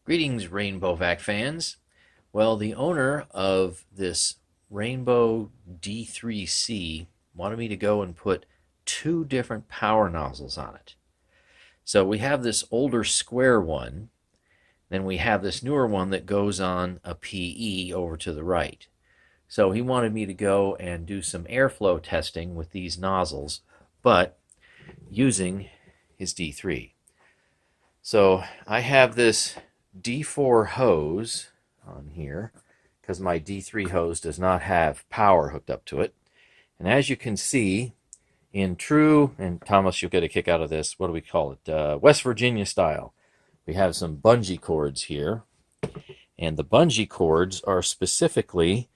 Greetings, Rainbow Vac fans. Well, the owner of this Rainbow D3C wanted me to go and put two different power nozzles on it. So we have this older square one, then we have this newer one that goes on a PE over to the right. So he wanted me to go and do some airflow testing with these nozzles, but using his D3. So I have this D4 hose on here because my D3 hose does not have power hooked up to it. And as you can see, in true, and Thomas, you'll get a kick out of this, what do we call it? West Virginia style. We have some bungee cords here. And the bungee cords are specifically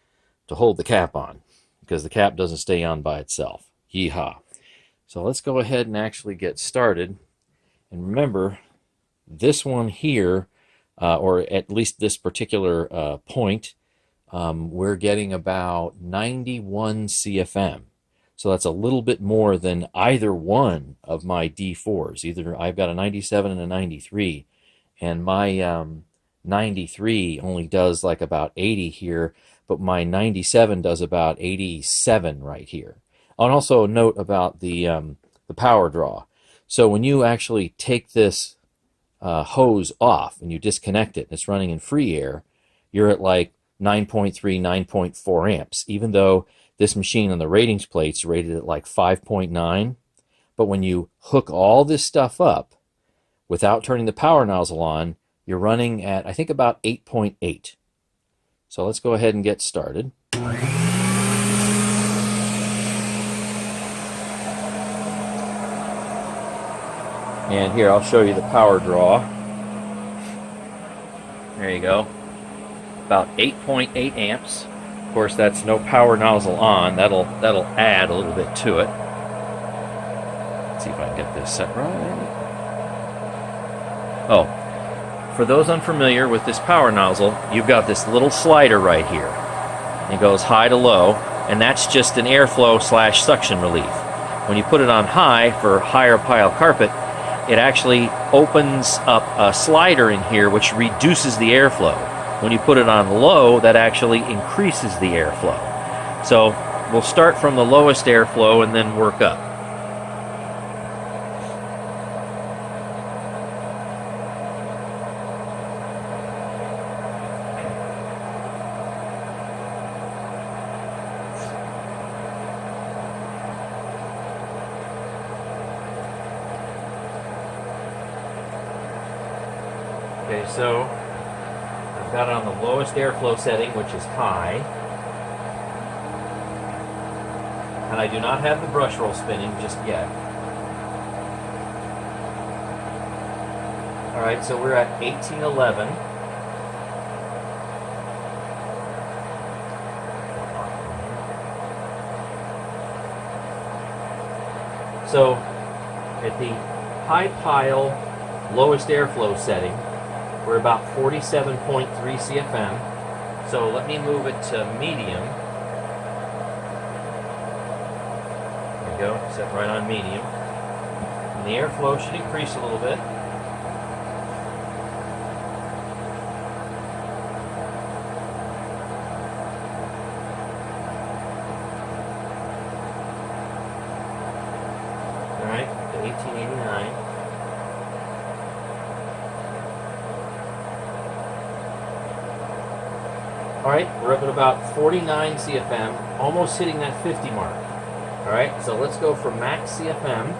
to hold the cap on because the cap doesn't stay on by itself. Yeehaw. So let's go ahead and actually get started. And remember, this one here, or at least this particular point, we're getting about 91 CFM. So that's a little bit more than either one of my D4s. Either I've got a 97 and a 93, and my 93 only does like about 80 here, but my 97 does about 87 right here. And also a note about the power draw. So when you actually take this hose off and you disconnect it, it's running in free air, you're at like 9.3, 9.4 amps, even though this machine on the ratings plate's rated at like 5.9. But when you hook all this stuff up without turning the power nozzle on, you're running at, I think, about 8.8. So let's go ahead and get started. And here, I'll show you the power draw. There you go. About 8.8 amps. Of course, that's no power nozzle on. That'll add a little bit to it. Let's see if I can get this set right. Oh, for those unfamiliar with this power nozzle, you've got this little slider right here. It goes high to low, and that's just an airflow / suction relief. When you put it on high for higher pile carpet, it actually opens up a slider in here which reduces the airflow. When you put it on low, that actually increases the airflow. So we'll start from the lowest airflow and then work up. Okay, so I've got it on the lowest airflow setting, which is high. And I do not have the brush roll spinning just yet. Alright, so we're at 1811. So at the high pile, lowest airflow setting, we're about 47.3 CFM. So let me move it to medium. There we go, set right on medium. And the airflow should increase a little bit. All right, to 1889. Alright, we're up at about 49 CFM, almost hitting that 50 mark. Alright, so let's go for max CFM.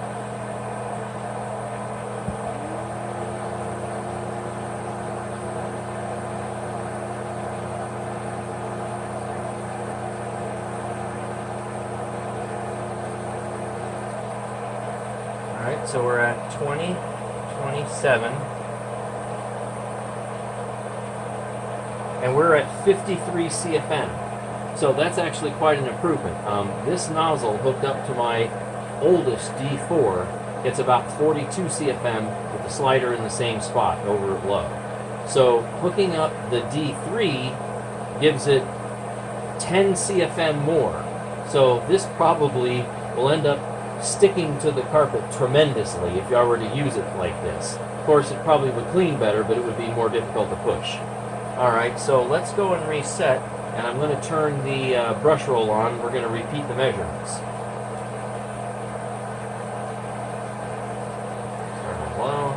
Alright, so we're at 20, 27. And we're at 53 CFM. So that's actually quite an improvement. This nozzle hooked up to my oldest D4 gets about 42 CFM with the slider in the same spot over at low. So hooking up the D3 gives it 10 CFM more. So this probably will end up sticking to the carpet tremendously if you were to use it like this. Of course, it probably would clean better, but it would be more difficult to push. Alright, so let's go and reset, and I'm going to turn the brush roll on. We're going to repeat the measurements. Turn it low.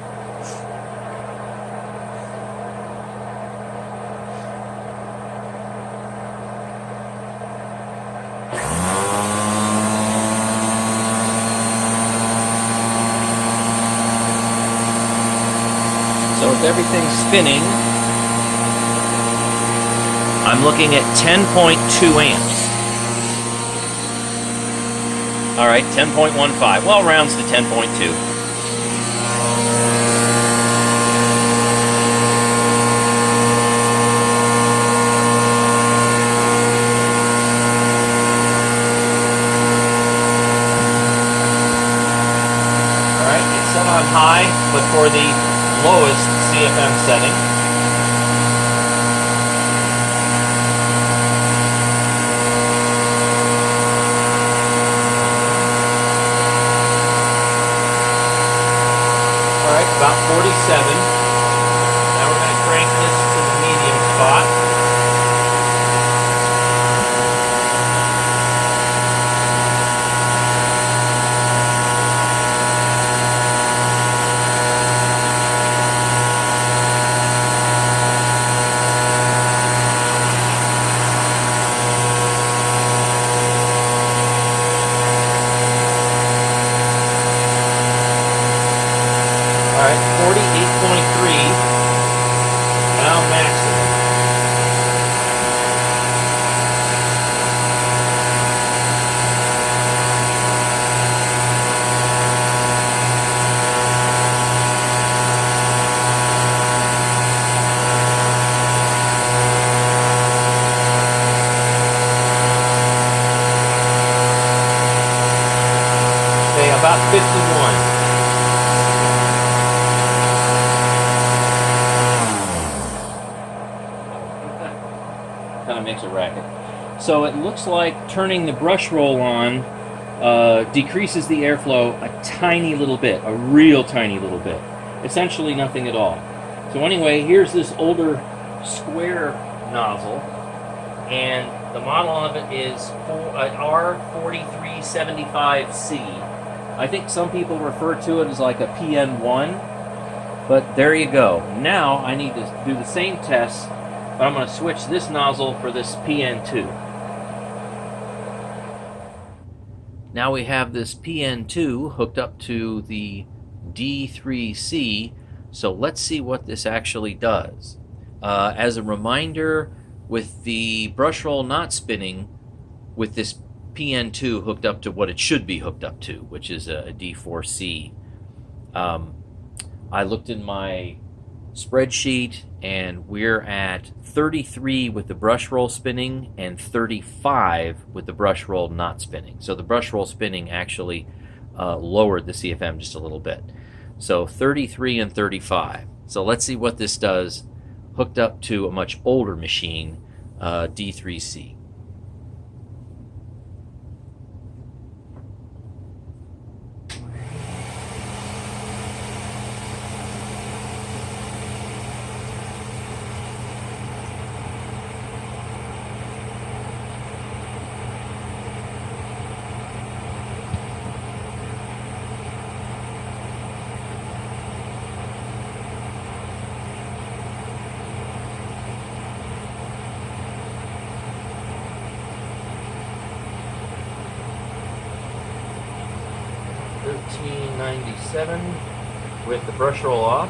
So with everything spinning, I'm looking at 10.2 amps. All right, 10.15. Well, rounds to 10.2. All right, it's set on high, but for the lowest CFM setting. About 47. Now we're going to crank this to the medium spot. Alright, 48.3, now maximum. Okay, about 51. Kind of makes a racket. So it looks like turning the brush roll on decreases the airflow a tiny little bit, a real tiny little bit. Essentially nothing at all. So anyway, here's this older square nozzle, and the model of it is R4375C. I think some people refer to it as like a PN1, but there you go. Now I need to do the same tests. But I'm going to switch this nozzle for this PN2. Now we have this PN2 hooked up to the D3C, so let's see what this actually does. As a reminder, with the brush roll not spinning, with this PN2 hooked up to what it should be hooked up to, which is a D4C. I looked in my spreadsheet, and we're at 33 with the brush roll spinning and 35 with the brush roll not spinning. So the brush roll spinning actually lowered the CFM just a little bit. So 33 and 35. So let's see what this does hooked up to a much older machine, D3C. $13.97 with the brush roll off.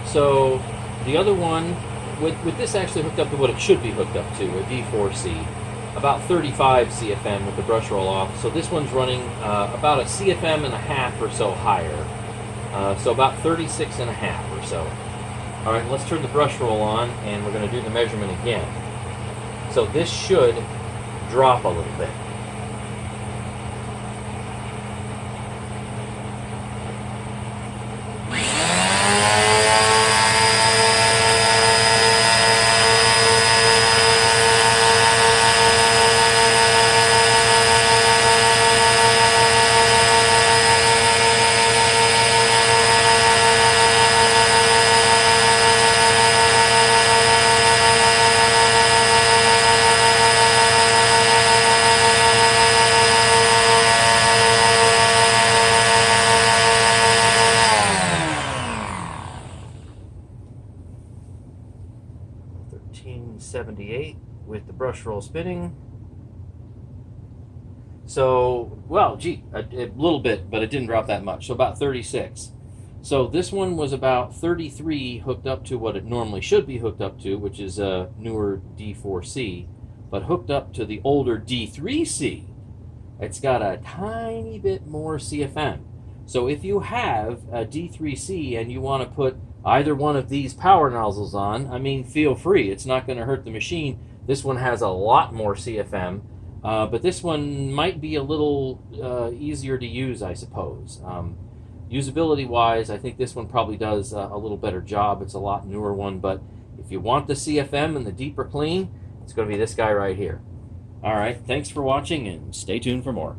So the other one, with this actually hooked up to what it should be hooked up to, a D4C, about 35 CFM with the brush roll off. So this one's running about a CFM and a half or so higher. So about 36 and a half or so. All right, let's turn the brush roll on, and we're going to do the measurement again. So this should drop a little bit. 78 with the brush roll spinning. So, well, gee, a little bit, but it didn't drop that much. So about 36. So this one was about 33 hooked up to what it normally should be hooked up to, which is a newer D4C, but hooked up to the older D3C. It's got a tiny bit more CFM. So if you have a D3C and you want to put either one of these power nozzles on, I mean, feel free. It's not going to hurt the machine. This one has a lot more CFM, but this one might be a little easier to use, I suppose. Usability-wise, I think this one probably does a little better job. It's a lot newer one, but if you want the CFM and the deeper clean, it's going to be this guy right here. All right, thanks for watching, and stay tuned for more.